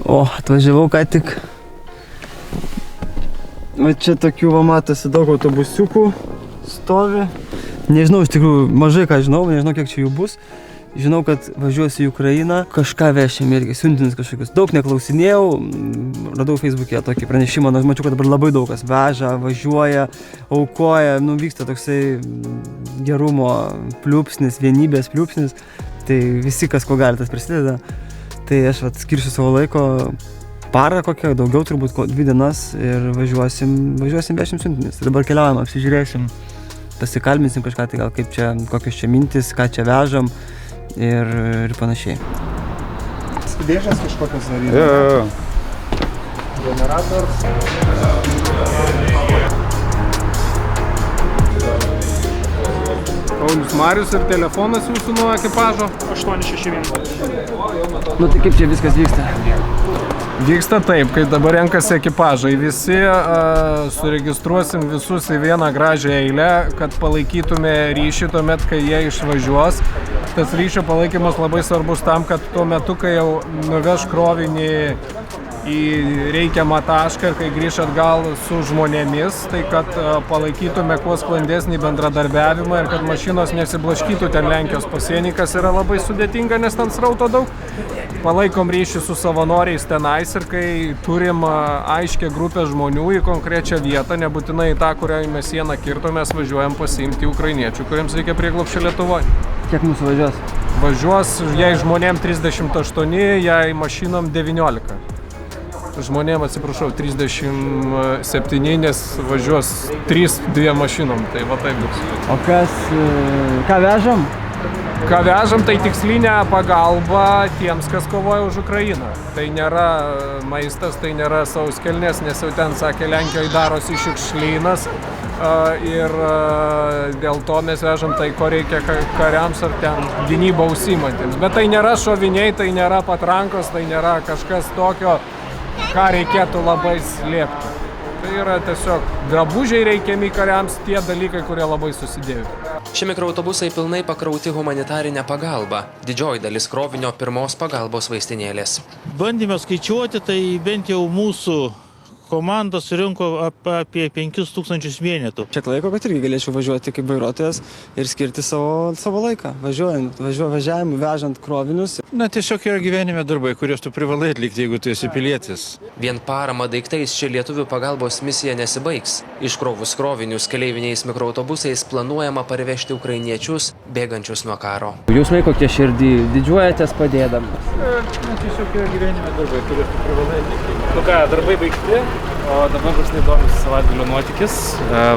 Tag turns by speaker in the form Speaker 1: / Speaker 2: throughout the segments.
Speaker 1: O, atvažiavau ką tik. Va čia tokių va matosi daug autobusiukų stovi. Nežinau, iš tikrųjų, mažai ką žinau, nežinau kiek čia jų bus. Žinau, kad važiuosiu į Ukrainą, kažką vešim irgi, siuntinis kažkokius. Daug neklausinėjau, radau Facebook'e tokį pranešimą, nors mačiau, kad dabar labai daug kas veža, važiuoja, aukoja, vyksta toksai gerumo pliūpsnis, vienybės pliūpsnis. Tai visi, kas ko gali, tas prisideda. Tai aš skirsiu savo laiko, parą kokią, daugiau turbūt 2 dienas ir važiuosim vešim siuntinis. Dabar keliaujam, apsižiūrėsim, pasikalbinsim kažką, tai gal kaip čia, kokios čia mintis, ką čia vežam. Ir panašiai.
Speaker 2: Dėžės kažkokios daryti? Generators. Paulius Marius ir telefonas jūsų nuo ekipažo?
Speaker 3: 861.
Speaker 1: Nu tai kaip čia viskas vyksta?
Speaker 2: Vyksta taip, kai dabar renkasi ekipažai. Visi suregistruosim visus į vieną gražią eilę, kad palaikytume ryšį tuomet, kai jie išvažiuos. Tas ryšio palaikymas labai svarbus tam, kad tuo metu, kai jau nuveš krovinį į reikiamą tašką ir kai grįš atgal su žmonėmis, tai kad palaikytume kuo sklandesnį bendradarbiavimą ir kad mašinos nesiblaškytų ten Lenkijos pasienį, kas yra labai sudėtinga, nes ten srauto daug. Palaikom ryšį su savanoriais tenais ir kai turim aiškę grupę žmonių į konkrečią vietą, nebūtinai tą, kurią mes sieną kirto, mes važiuojam pasiimti ukrainiečių, kuriems reikia prieglobsčio Lietuvoje.
Speaker 1: Kiek mūsų važiuos?
Speaker 2: Važiuos, jei žmonėm 38, jei mašinom 19. Žmonėm, atsiprašau, 37, nes važiuos 3-2 mašinom, tai va taip bus.
Speaker 1: O ką vežam?
Speaker 2: Ką vežam, tai tikslinę pagalbą tiems, kas kovoja už Ukrainą. Tai nėra maistas, tai nėra sauskelnės, nes jau ten, sakė, Lenkijoje darosi šiukšlynas. Ir dėl to mes vežam tai, ko reikia kariams ar ten gynybą užsiimantiems. Bet tai nėra šoviniai, tai nėra patrankos, tai nėra kažkas tokio, ką reikėtų labai slėpti. Tai yra tiesiog drabužiai reikiami kariams, tie dalykai, kurie labai susidėjo.
Speaker 4: Šie mikroautobusai pilnai pakrauti humanitarinę pagalbą. Didžioji dalis krovinio pirmos pagalbos vaistinėlės.
Speaker 5: Bandėme skaičiuoti, tai bent jau mūsų komanda surinko apie 5000 vienetų.
Speaker 1: Šiek laiko, kad irgi galėčiau važiuoti kaip vairuotojas ir skirti savo laiką, važiavimui, vežant krovinius.
Speaker 5: Na, tiesiog yra gyvenime darbai, kuriuos tu privalai atlikti, jeigu tu esi pilietis.
Speaker 4: Vien parama daiktais ši lietuvių pagalbos misija nesibaigs. Iškrovus krovinius keleiviniais mikroautobusais planuojama parvežti ukrainiečius, bėgančius nuo karo.
Speaker 1: Jausmai kokie širdį, didžiuojatės padėdamas?
Speaker 5: Na, tiesiog yra gyvenime darbai, kuriuos tu privalai atlikti.
Speaker 3: Nu ką, darbai baigti, o dabar bus neįdomus savaitgalio nuotykis.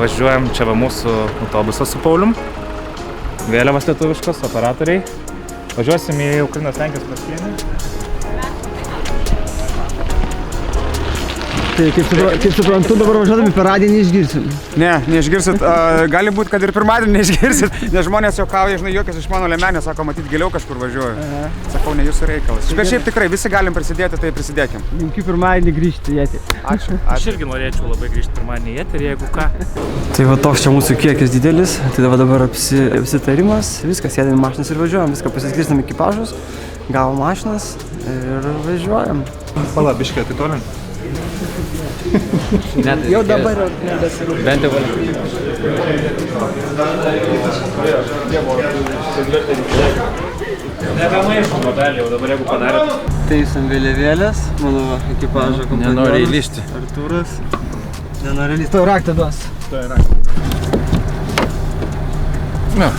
Speaker 3: Važiuojam čia va mūsų autobusą su Paulium. Vėliavas lietuviškos, operatoriai. Važiuosim į Ukrainos Lenkijos pasienį.
Speaker 1: Tai kaip suprantu, dabar važiuodami per radiją neišgirsim.
Speaker 6: Ne, neišgirsit. Gali būti, kad ir pirmadienį neišgirsit, nes žmonės juokauja, žinai, juokiasi iš mano liemenės, sako, matyt, giliau kažkur važiuoju. Sakau, ne jūsų reikalas. Bet šiaip tikrai visi galim prisidėti, tai prisidėkim.
Speaker 1: Linkiu pirmadienį grįžti į eterį.
Speaker 6: Ačiū.
Speaker 3: Aš irgi norėčiau labai grįžti pirmadienį į eterį, jeigu ką.
Speaker 1: Tai va toks čia mūsų kiekis didelis, tai dabar apsitarimas, viskas, sėdėm į mašinas ir važiuojam, viską pasiskirstam ekipažus, gavom mašinas ir važiuojam.
Speaker 3: Pala, biškė, tai tolin.
Speaker 1: Jau dabar nebesirūpinti.
Speaker 3: Bent jau nebemaišom modelį, jau dabar jeigu padarėt.
Speaker 1: Taisom vėliavėlės, mano ekipažo kompanionas.
Speaker 3: Nenori įlysti.
Speaker 1: Artūras. Nenori įlysti. Tau raktą duos.
Speaker 3: Na,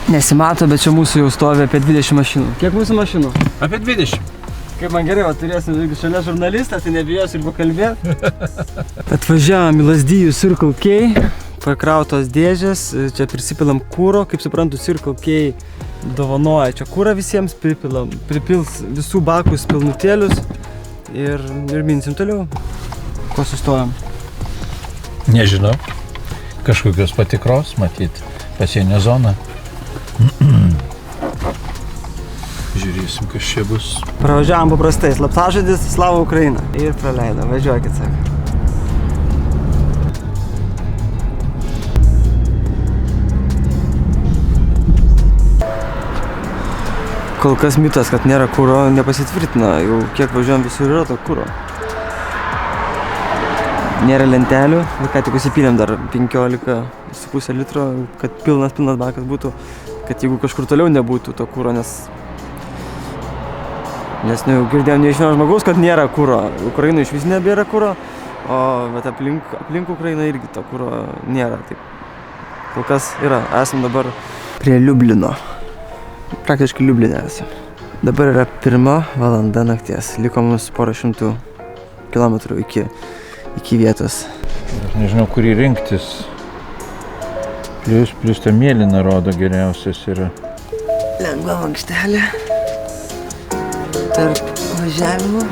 Speaker 1: Nesimato, bet čia mūsų jau stovi apie 20 mašinų. Kiek mūsų mašinų?
Speaker 3: apie 20.
Speaker 1: Kaip man gerai, turėsim, jeigu šalia žurnalistas, tai nebijosiu ir pakalbėti. Atvažiavom į Lazdijų Circle K, pakrautos dėžės, čia prisipilam kūro, kaip suprantu, Circle K dovanoja čia kūrą visiems, pripils visų bakus pilnutėlius ir minsim toliau. Ko sustojam?
Speaker 5: Nežinau. Kažkokios patikros, matyt, pasienio zona. Žiūrėsim, kas čia bus.
Speaker 1: Pravažiavam paprastai, slaptažodis Slava Ukraina. Ir praleido, važiuokit, sako. Kol kas mitas, kad nėra kuro, nepasitvirtina. Jau kiek važiuojam visur yra to kuro. Nėra lentelių, ką tik įsipylėm dar 15,5 litro, kad pilnas bakas būtų, kad jeigu kažkur toliau nebūtų to kuro, nes girdėjom ne iš vieno žmogaus, kad nėra kuro. Ukrainoje iš vis nebėra kuro, o bet aplink Ukrainą irgi to kuro nėra. Taip. Kol kas yra, esam dabar prie Liublino. Praktiškai Liubline esam. Dabar yra 1 valanda nakties, liko mums porą šimtų kilometrų iki vietos.
Speaker 7: Aš nežinau, kurį rinktis. Plius ta mėlyna rodo geriausias yra.
Speaker 1: Lengva mankštelė tarp važiavimų.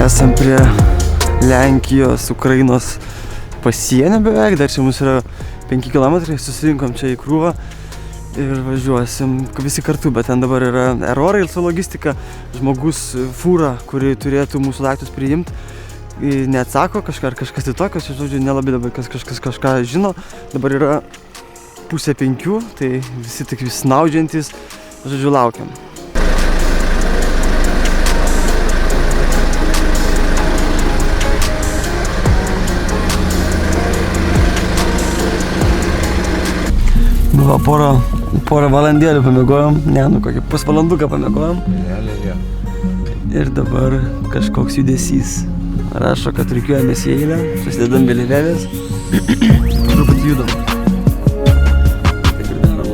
Speaker 1: Esam prie Lenkijos, Ukrainos pasienio beveik, dar čia mūsų yra 5 km, susirinkom čia į krūvą ir važiuosim visi kartu, bet ten dabar yra erorai su logistika, žmogus fūra, kuri turėtų mūsų daiktus priimti, neatsako kažkas tai tokio, žodžiu, nelabai dabar kažkas kažką žino, dabar yra 4:30, tai visi tik vis snaudžiantys, žodžiu, laukiam. Buvo porą valandėlių pamiegojom, kokį pusvalanduką pamiegojom. Ir dabar kažkoks judesys. Rašo, kad rikiuojamės į eilę, susidedam vėliavėlės, truputį judam. Taip ir darom.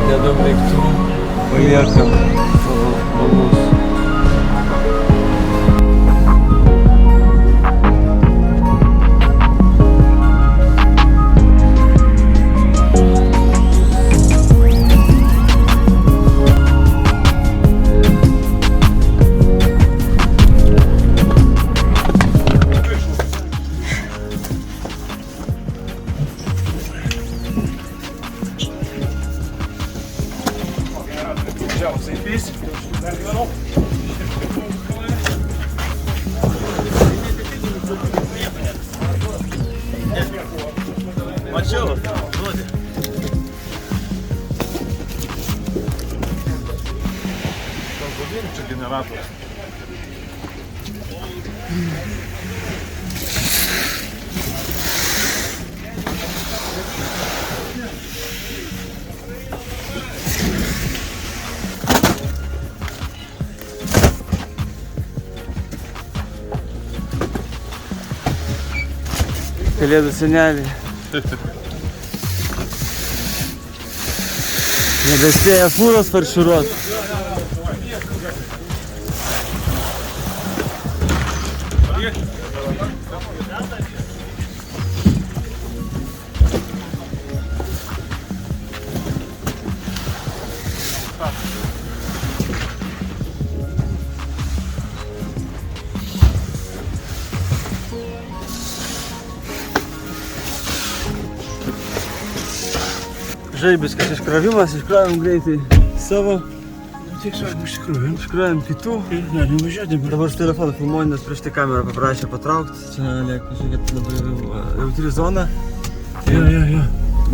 Speaker 2: Nedaug daiktų
Speaker 1: Paliekam savo namus.
Speaker 5: Mačiau, duodi. Čia generatorius.
Speaker 1: Kalėdų senelį. Nebespėja fūros farširuot. Žaibiškas iškrovimas, iškrovėm greitai savo.
Speaker 5: Tik svarbu iškrovėm.
Speaker 1: Iškrovėm kitų.
Speaker 5: Galim važiuoti.
Speaker 1: Dabar su telefonu filmuoju, nes prieš tai kamerą paprašė patraukti. Čia kažkokia labai jautri zona.
Speaker 5: Jo.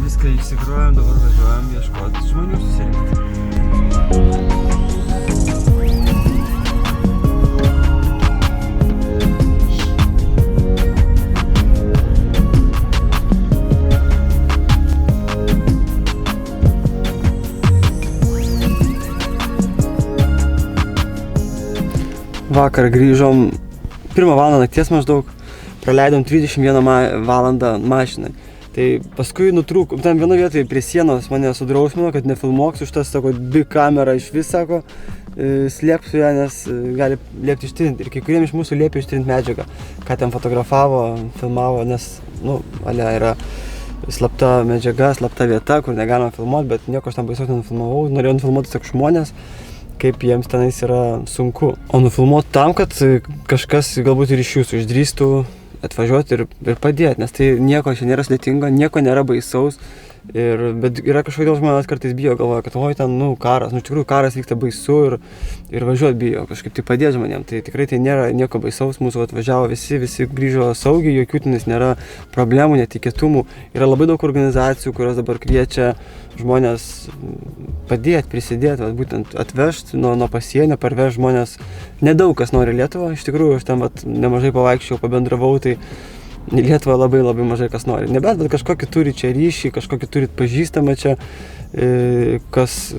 Speaker 1: Viską išsikrovėm, dabar važiuojam ieškoti žmonių susirinkti. Vakar grįžom 1 valandą nakties maždaug praleidom 31 valandą mašinai. Tai paskui nutrūko, ten vienoje vietoje prie sienos mane sudrausmino, kad nefilmuoksiu šitas, sako, big kamera iš vis, sako, slėpsiu ją, nes gali liepti ištrinti. Ir kai kuriem iš mūsų liepė ištrinti medžiagą, ką ten fotografavo, filmavo, nes, yra slapta medžiaga, slapta vieta, kur negalima filmuoti, bet nieko aš tam baisaus nenufilmavau. Norėjau nufilmuoti tiesiog žmonės, kaip jiems tenais yra sunku. O nufilmuoti tam, kad kažkas galbūt ir iš jūsų išdrįstų atvažiuoti ir padėti, nes tai nieko čia nėra sudėtinga, nieko nėra baisaus. Bet yra kažkodėl žmonės kartais bijo, galvoja, kad ten, karas, iš tikrųjų karas vyksta baisu ir važiuoti bijo, kažkaip tai padėti žmonėms. Tai tikrai tai nėra nieko baisaus, mūsų atvažiavo visi grįžo saugiai, jokių tenais nėra problemų, netikėtumų. Yra labai daug organizacijų, kurios dabar kviečia žmonės padėti, prisidėti, būtent atvežti nuo pasienio, parvežti žmonės. Nedaug kas nori Lietuvą, iš tikrųjų, aš ten nemažai pavaikščiau, pabendravau, tai Lietuvą labai mažai kas nori. Nebent, bet kažkokį turi čia ryšį, kažkokį turit pažįstamą čia, kas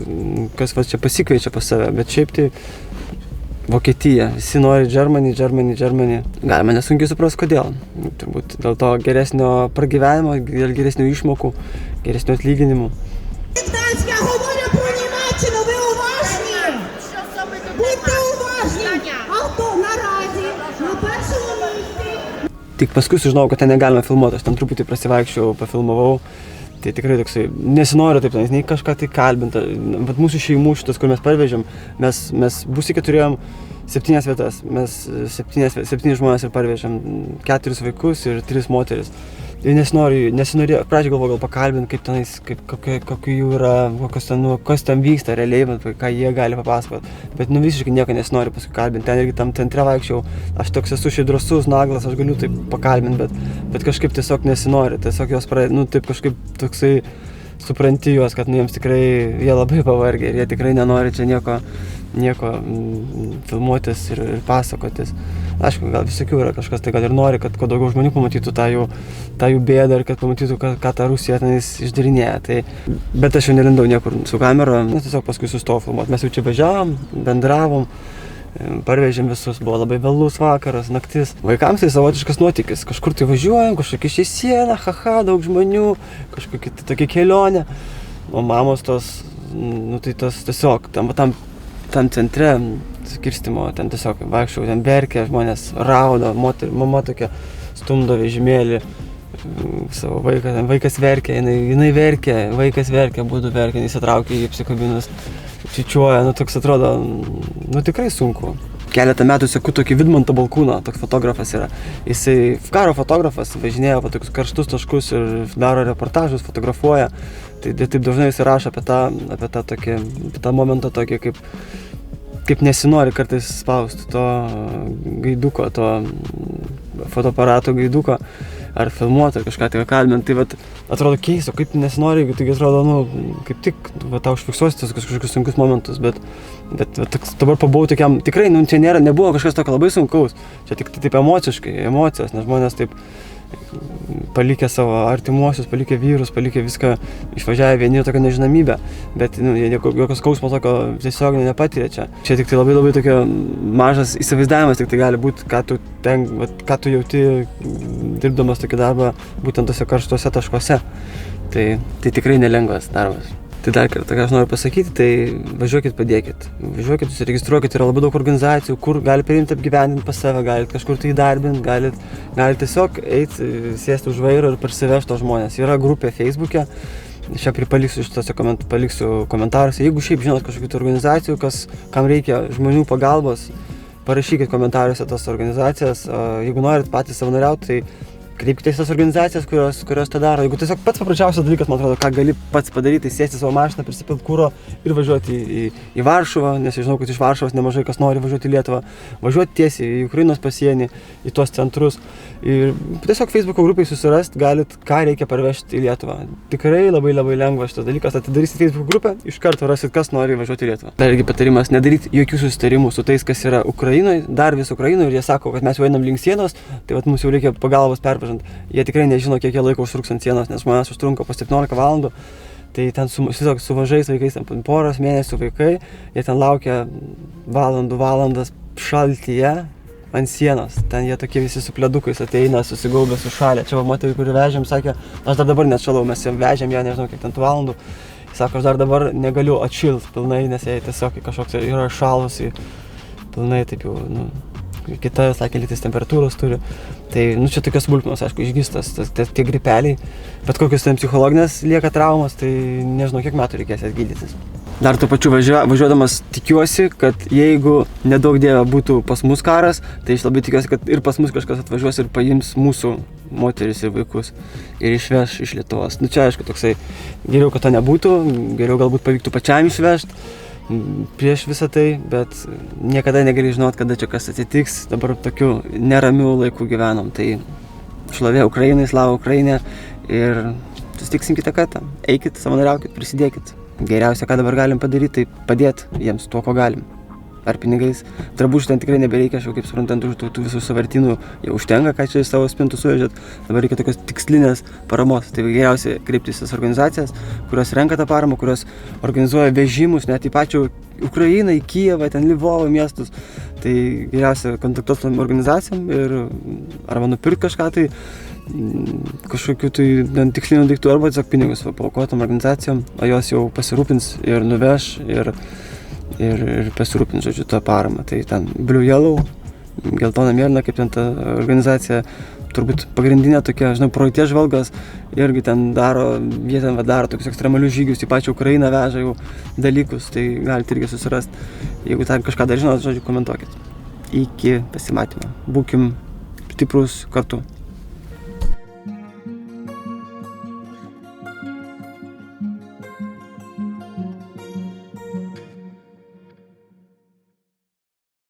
Speaker 1: čia pasikviečia pas save. Bet šiaip tai Vokietija, visi nori Germany. Galima nesunkiai suprasti, kodėl. Turbūt dėl to geresnio pragyvenimo, dėl geresnių išmokų, geresnių atlyginimų.
Speaker 8: Gdańsk, говорю про Німеччину, ви уважні? Будьте уважні! Авто наразі на першому місці.
Speaker 1: Tik paskui sužinojau, kad ten negalima filmuoti, aš ten truputį prasivaikščiau, pafilmavau. Tai tikrai toksai, nesinoriu taip, nei kažką tai kalbinti. Bet mūsų šeimų šitas, kur mes parvežėm, mes Busike turėjom 7 vietas. Mes 7 žmonės ir parvežėm, 4 vaikus ir 3 moteris. Ir nesinorėjau, pradžiai galvoju gal pakalbinti, kaip tenais, kokių jų yra, kas ten vyksta realiai, ką jie gali papasakoti. Bet visiškai nieko nesinoriu paskui kalbinti. Ten irgi tam centre vaikščiau, aš toks esu šiaip drąsus, naglas, aš galiu taip pakalbinti, bet kažkaip tiesiog nesinori. Tiesiog jos taip kažkaip toksai supranti juos, kad jiems tikrai jie labai pavargę ir jie tikrai nenori čia nieko filmuotis ir pasakotis. Aišku, gal visokių yra kažkas, tai gal ir nori, kad kuo daugiau žmonių pamatytų tą jų bėdą ir kad pamatytų, ką ta Rusija tenais išdarinėja. Bet aš jau nelindau niekur su kamera, tiesiog paskui sustojau filmuoti. Mes jau čia važiavom, bendravom, parvežėm visus, buvo labai vėlus vakaras, naktis. Vaikams tai savotiškas nuotykis, kažkur tai važiuojam, kažkokia šia siena, daug žmonių, kažkokia tokia kelionė. O mamos tai tas tiesiog, tam centre skirstimo, ten tiesiog vaikščiau, ten verkė, žmonės raudo, mama tokia stumdo vežimėlį savo vaiką, ten vaikas verkė, jinai verkė, vaikas verkė, būdu verkė, jis atraukė į apsikabinus, čičiuoja, toks atrodo, tikrai sunku. Keletą metų seku tokį Vidmantą Balkūną, toks fotografas yra. Jisai karo fotografas, važinėja po tokius karštus taškus ir daro reportažus, fotografuoja. Tai taip dažnai jis rašo apie tą momentą tokį, kaip nesinori kartais spausti to gaiduko, to fotoaparato gaiduko, ar filmuoti, ar kažką tai kalbinti. Tai atrodo keisto, kaip nesinori, jeigu tai atrodo, kaip tik tau užfiksuosi tos kažkokius sunkius momentus, bet dabar pabuvau tokiam, tikrai, čia nebuvo kažkas tokio labai sunkaus, čia tik taip emociškai, emocijos, nes žmonės taip palikę savo artimuosius, palikę vyrus, palikę viską, išvažiavę vieni tokią nežinomybę, bet jie jokio skausmo tokio tiesiog nepatiria čia. Čia tik tai labai tokio mažas įsivaizdavimas tik tai gali būti, ką tu jauti dirbdamas tokį darbą būtent tose karštuose taškuose. Tai tikrai nelengvas darbas. Tai dar kartą, ką aš noriu pasakyti, tai važiuokit, padėkit. Važiuokit, susiregistruokit, yra labai daug organizacijų, kur gali priimti apgyvendinti pas save, galit kažkur tai įdarbinti, galit tiesiog eiti, sėsti už vairo ir parsivežti tos žmonės. Yra grupė Facebook'e, čia paliksiu komentaruose. Jeigu šiaip žinot kažkokių organizacijų, kam reikia žmonių pagalbos, parašykit komentaruose tas organizacijas. Jeigu norit patys savanoriauti, tai kreipkitės tas organizacijas, kurios tą daro. Jeigu tiesiog pats paprasčiausias dalykas, man atrodo, ką gali pats padaryti, sėsti savo mašiną, prisipilti kuro ir važiuoti į Varšuvą, nes žinau, kad iš Varšuvos nemažai kas nori važiuoti į Lietuvą, važiuoti tiesiai į Ukrainos pasienį, į tuos centrus. Ir tiesiog Facebook'o grupai susirasti galit, ką reikia parvežti į Lietuvą. Tikrai labai lengva šitas dalykas. Atidarysit Facebook grupę, iš karto rasit, kas nori važiuoti į Lietuvą. Dar irgi patarimas, nedaryti jokių susitarimų su tais, kas yra Ukrainoje, dar vis Ukrainoje, ir jie sako, kad mes jau einam link sienos, tai mums jau reikia pagalbos pervažiuoti. Jie tikrai nežino, kiek jie laiko užtruks ant sienos, nes žmonės užtrunka po 17 valandų. Tai ten su mažais vaikais, ten poros mėnesių vaikai, jie ten laukia valandas šaltyje, ant sienos. Ten jie tokie visi su pledukais ateina, susigaubę, sušalę. Čia va moterį, kurį vežėm, sakė, aš dar dabar net šalau, mes jam vežėm ją, nežinau kiek ten valandų. Sako, aš dar dabar negaliu atšilt pilnai, nes jai tiesiog kažkoks yra šalusi pilnai, taip jau, nu, kita, sakė, lytis temperatūros turi. Tai, nu, čia tokios smulkmenos, aišku, išgystas, tie gripeliai, bet kokios ten psichologinės lieka traumas, tai nežinau, kiek metų reikės jas gydytis. Dar tuo pačiu važiuodamas tikiuosi, kad jeigu nedaug dieve būtų pas mus karas, tai aš labai tikiuosi, kad ir pas mus kažkas atvažiuos ir paims mūsų moteris ir vaikus ir išveš iš Lietuvos. Nu čia aišku toksai, geriau, kad to nebūtų, geriau galbūt pavyktų pačiam išvežti prieš visą tai, bet niekada negali žinot, kada čia kas atsitiks. Dabar tokiu neramiu laiku gyvenom, tai šlovė Ukrainai, slava Ukrainai ir susitiksim kitą kartą. Eikit, savanoriaukit, prisidėkit. Geriausia, ką dabar galim padaryti, tai padėti jiems tuo, ko galim. Ar pinigais. Drabužių ten tikrai nebereikia, aš jau kaip suprantant, už tų visų savartynų jau užtenka, ką čia į savo spintų suvežėt. Dabar reikia tokios tikslinės paramos. Tai geriausia kreiptis į tas organizacijas, kurios renka tą paramą, kurios organizuoja vežimus net į pačią Ukrainą, į Kijevą, ten Lvovą miestus. Tai geriausia kontaktuoti su tom organizacijom ir arba nupirkti kažką tai, kažkokių tai tikslinių daiktų arba tiesiog pinigus paukotom organizacijom, o jos jau pasirūpins ir nuveš ir pasirūpins, žodžiu, tą paramą. Tai ten Blue Yellow, geltona mėlyna, kaip ten ta organizacija, turbūt pagrindinė tokia, žinau, projekties žvalgas, irgi ten daro, jie ten daro tokius ekstremalius žygius, į pačią Ukrainą veža jau dalykus, tai galite irgi susirasti. Jeigu ten kažką dar žinot, žodžiu, komentuokit. Iki pasimatymo. Būkim stiprus kartu.